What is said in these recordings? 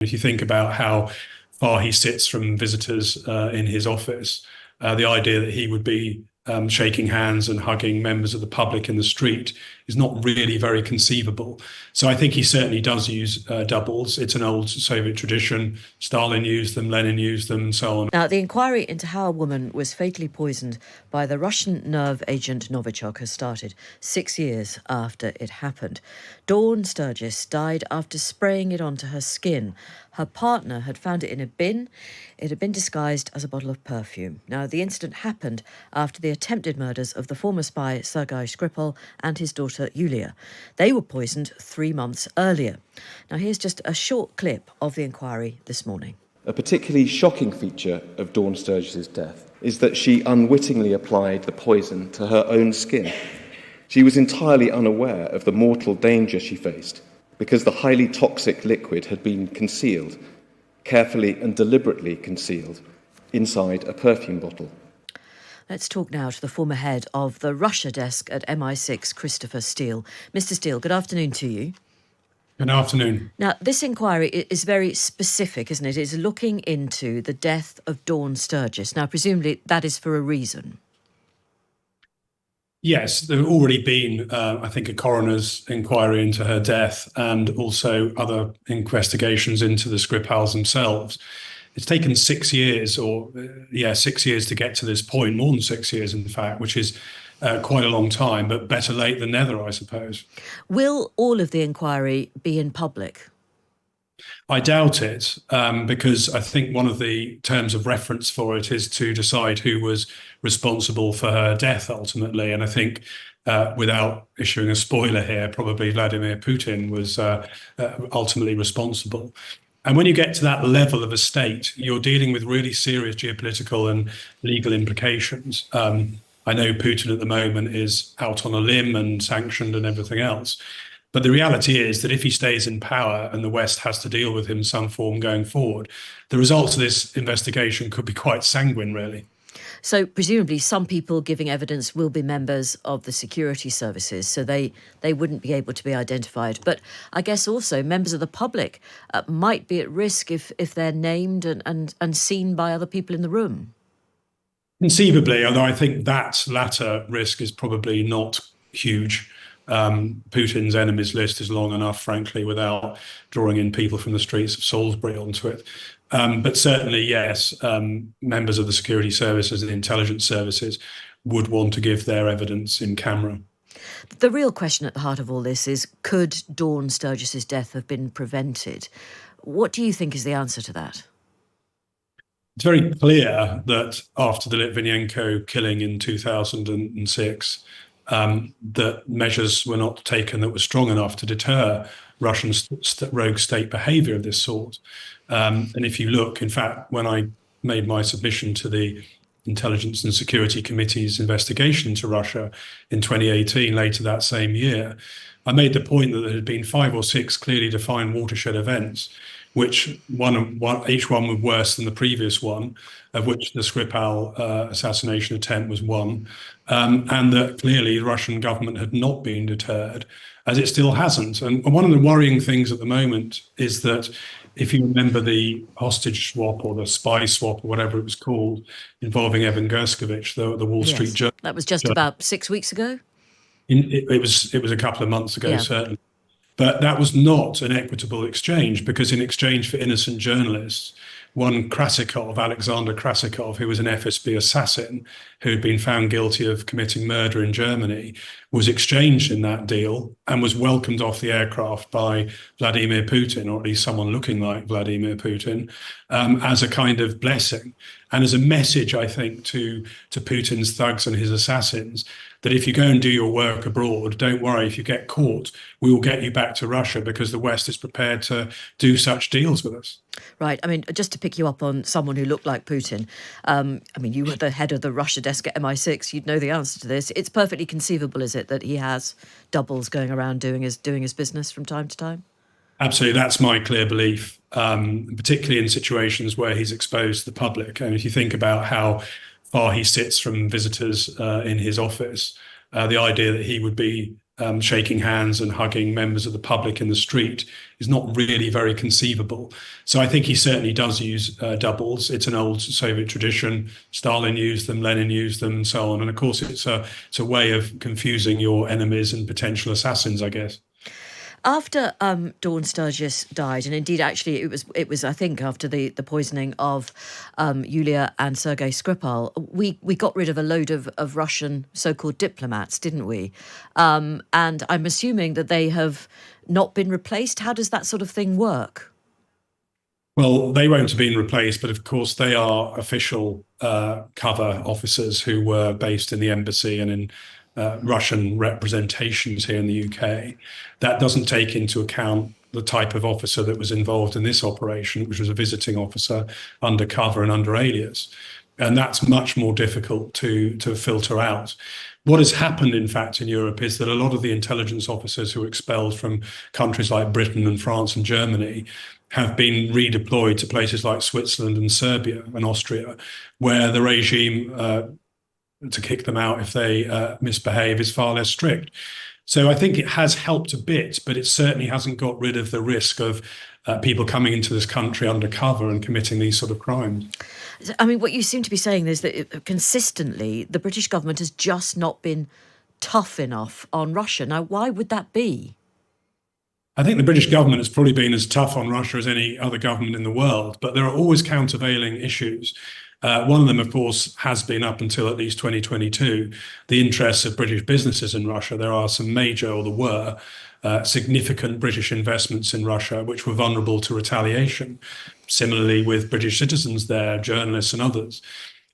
If you think about how far he sits from visitors in his office, the idea that he would be shaking hands and hugging members of the public in the street is not really very conceivable. So I think he certainly does use doubles. It's an old Soviet tradition. Stalin used them, Lenin used them, and so on. Now, the inquiry into how a woman was fatally poisoned by the Russian nerve agent Novichok has started 6 years after it happened. Dawn Sturgis died after spraying it onto her skin. Her partner had found it in a bin. It had been disguised as a bottle of perfume. Now, the incident happened after the attempted murders of the former spy Sergei Skripal and his daughter Yulia. They were poisoned 3 months earlier. Now, here's just a short clip of the inquiry this morning. A particularly shocking feature of Dawn Sturgis's death is that she unwittingly applied the poison to her own skin. She was entirely unaware of the mortal danger she faced because the highly toxic liquid had been concealed, carefully and deliberately concealed, inside a perfume bottle. Let's talk now to the former head of the Russia desk at MI6, Christopher Steele. Mr. Steele, good afternoon to you. Good afternoon. Now, this inquiry is very specific, isn't it? It's looking into the death of Dawn Sturgis. Now, presumably that is for a reason. Yes, there had already been, I think, a coroner's inquiry into her death and also other investigations into the Skripals themselves. It's taken 6 years 6 years to get to this point, more than 6 years, in fact, which is quite a long time, but better late than never, I suppose. Will all of the inquiry be in public? I doubt it, because I think one of the terms of reference for it is to decide who was responsible for her death ultimately. And I think, without issuing a spoiler here, probably Vladimir Putin was ultimately responsible. And when you get to that level of a state, you're dealing with really serious geopolitical and legal implications. I know Putin at the moment is out on a limb and sanctioned and everything else. But the reality is that if he stays in power and the West has to deal with him in some form going forward, the results of this investigation could be quite sanguine, really. So presumably some people giving evidence will be members of the security services, so they wouldn't be able to be identified. But I guess also members of the public might be at risk if they're named and seen by other people in the room. Conceivably, although I think that latter risk is probably not huge. Putin's enemies list is long enough, frankly, without drawing in people from the streets of Salisbury onto it. But certainly, yes, members of the security services and the intelligence services would want to give their evidence in camera. The real question at the heart of all this is, could Dawn Sturgis's death have been prevented? What do you think is the answer to that? It's very clear that after the Litvinenko killing in 2006, that measures were not taken that were strong enough to deter Russian rogue state behavior of this sort. And if you look, in fact, when I made my submission to the Intelligence and Security Committee's investigation into Russia in 2018, later that same year, I made the point that there had been 5 or 6 clearly defined watershed events, which each one was worse than the previous one, of which the Skripal assassination attempt was one, and that clearly the Russian government had not been deterred, as it still hasn't. And one of the worrying things at the moment is that if you remember the hostage swap or the spy swap or whatever it was called, involving Evan Gershkovich, the Wall Street Journal. That was just about 6 weeks ago? It was a couple of months ago, certainly. But that was not an equitable exchange, because in exchange for innocent journalists, one Alexander Klassika, who was an FSB assassin who had been found guilty of committing murder in Germany, was exchanged in that deal and was welcomed off the aircraft by Vladimir Putin, or at least someone looking like Vladimir Putin, as a kind of blessing and as a message, I think, to Putin's thugs and his assassins, that if you go and do your work abroad, don't worry, if you get caught, we will get you back to Russia, because the West is prepared to do such deals with us. Right. I mean, just to pick you up on someone who looked like Putin, you were the head of the Russia desk at MI6. You'd know the answer to this. It's perfectly conceivable, is it, that he has doubles going around doing his business from time to time? Absolutely. That's my clear belief, particularly in situations where he's exposed to the public. And if you think about how far he sits from visitors in his office, the idea that he would be shaking hands and hugging members of the public in the street is not really very conceivable. So I think he certainly does use doubles. It's an old Soviet tradition. Stalin used them, Lenin used them, and so on. And of course, it's a way of confusing your enemies and potential assassins, I guess. After Dawn Sturgis died, and indeed, actually, it was I think after the poisoning of Yulia and Sergei Skripal, we got rid of a load of Russian so-called diplomats, didn't we? And I'm assuming that they have not been replaced. How does that sort of thing work? Well, they won't have been replaced, but of course they are official cover officers who were based in the embassy and in Russian representations here in the UK. That doesn't take into account the type of officer that was involved in this operation, which was a visiting officer undercover and under alias. And that's much more difficult to filter out. What has happened, in fact, in Europe is that a lot of the intelligence officers who were expelled from countries like Britain and France and Germany have been redeployed to places like Switzerland and Serbia and Austria, where the regime to kick them out if they misbehave is far less strict. So I think it has helped a bit, but it certainly hasn't got rid of the risk of people coming into this country undercover and committing these sort of crimes. I mean, what you seem to be saying is that consistently the British government has just not been tough enough on Russia. Now, why would that be? I think the British government has probably been as tough on Russia as any other government in the world, but there are always countervailing issues. One of them, of course, has been up until at least 2022, the interests of British businesses in Russia. There are some major, or there were, significant British investments in Russia which were vulnerable to retaliation. Similarly with British citizens there, journalists and others.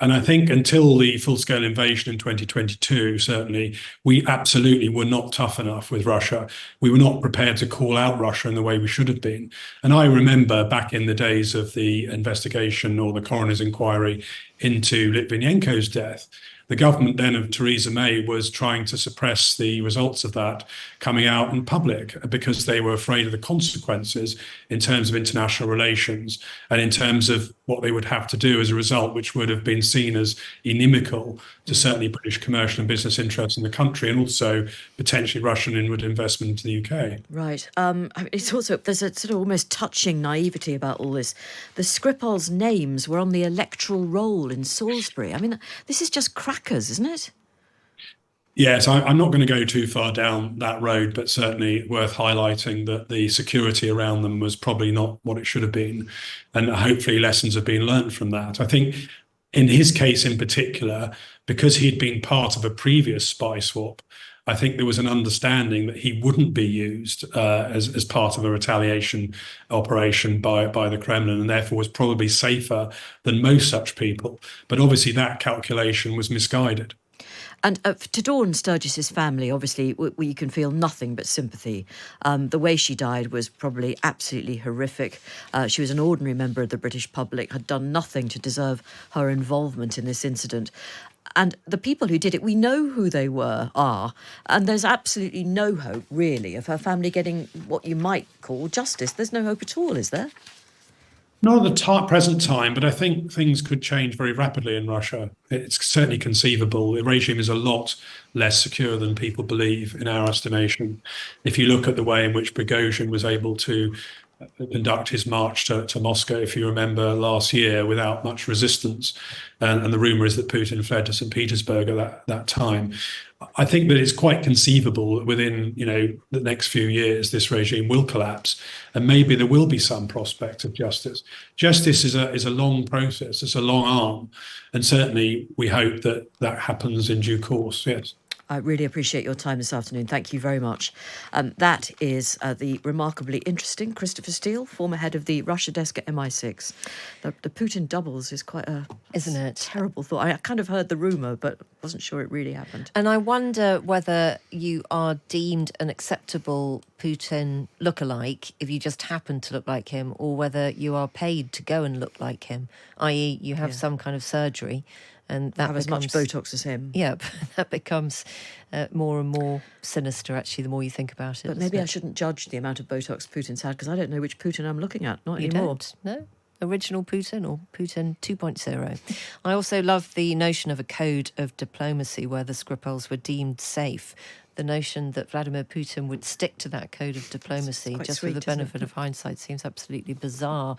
And I think until the full-scale invasion in 2022, certainly, we absolutely were not tough enough with Russia. We were not prepared to call out Russia in the way we should have been. And I remember back in the days of the investigation or the coroner's inquiry into Litvinenko's death, the government then of Theresa May was trying to suppress the results of that coming out in public because they were afraid of the consequences in terms of international relations and in terms of what they would have to do as a result, which would have been seen as inimical to certainly British commercial and business interests in the country and also potentially Russian inward investment into the UK. Right. It's also, there's a sort of almost touching naivety about all this. The Skripals' names were on the electoral roll in Salisbury. I mean, this is just crackers, isn't it? Yes, I'm not going to go too far down that road, but certainly worth highlighting that the security around them was probably not what it should have been. And hopefully lessons have been learned from that. I think in his case in particular, because he'd been part of a previous spy swap, I think there was an understanding that he wouldn't be used as part of a retaliation operation by the Kremlin and therefore was probably safer than most such people. But obviously that calculation was misguided. And to Dawn Sturgis's family, obviously, you can feel nothing but sympathy. The way she died was probably absolutely horrific. She was an ordinary member of the British public, had done nothing to deserve her involvement in this incident. And the people who did it, we know who they are, and there's absolutely no hope, really, of her family getting what you might call justice. There's no hope at all, is there? Not at the present time, but I think things could change very rapidly in Russia. It's certainly conceivable. The regime is a lot less secure than people believe, in our estimation. If you look at the way in which Prigozhin was able to conduct his march to Moscow, if you remember, last year without much resistance, and the rumour is that Putin fled to St. Petersburg at that time. I think that it's quite conceivable that within the next few years this regime will collapse, and maybe there will be some prospect of justice. Justice is a long process, it's a long arm, and certainly we hope that happens in due course. Yes. I really appreciate your time this afternoon. Thank you very much. That is the remarkably interesting Christopher Steele, former head of the Russia desk at MI6. The Putin doubles is quite a terrible thought. I kind of heard the rumour, but wasn't sure it really happened. And I wonder whether you are deemed an acceptable Putin lookalike if you just happen to look like him, or whether you are paid to go and look like him, i.e. you have some kind of surgery. And that have as much Botox as him. Yeah, that becomes more and more sinister, actually, the more you think about it. But maybe I shouldn't judge the amount of Botox Putin's had, because I don't know which Putin I'm looking at. Not anymore. Don't? No? Original Putin or Putin 2.0. I also love the notion of a code of diplomacy where the Skripals were deemed safe. the notion that Vladimir Putin would stick to that code of diplomacy quite just sweet, with the isn't it? benefit of hindsight seems absolutely bizarre.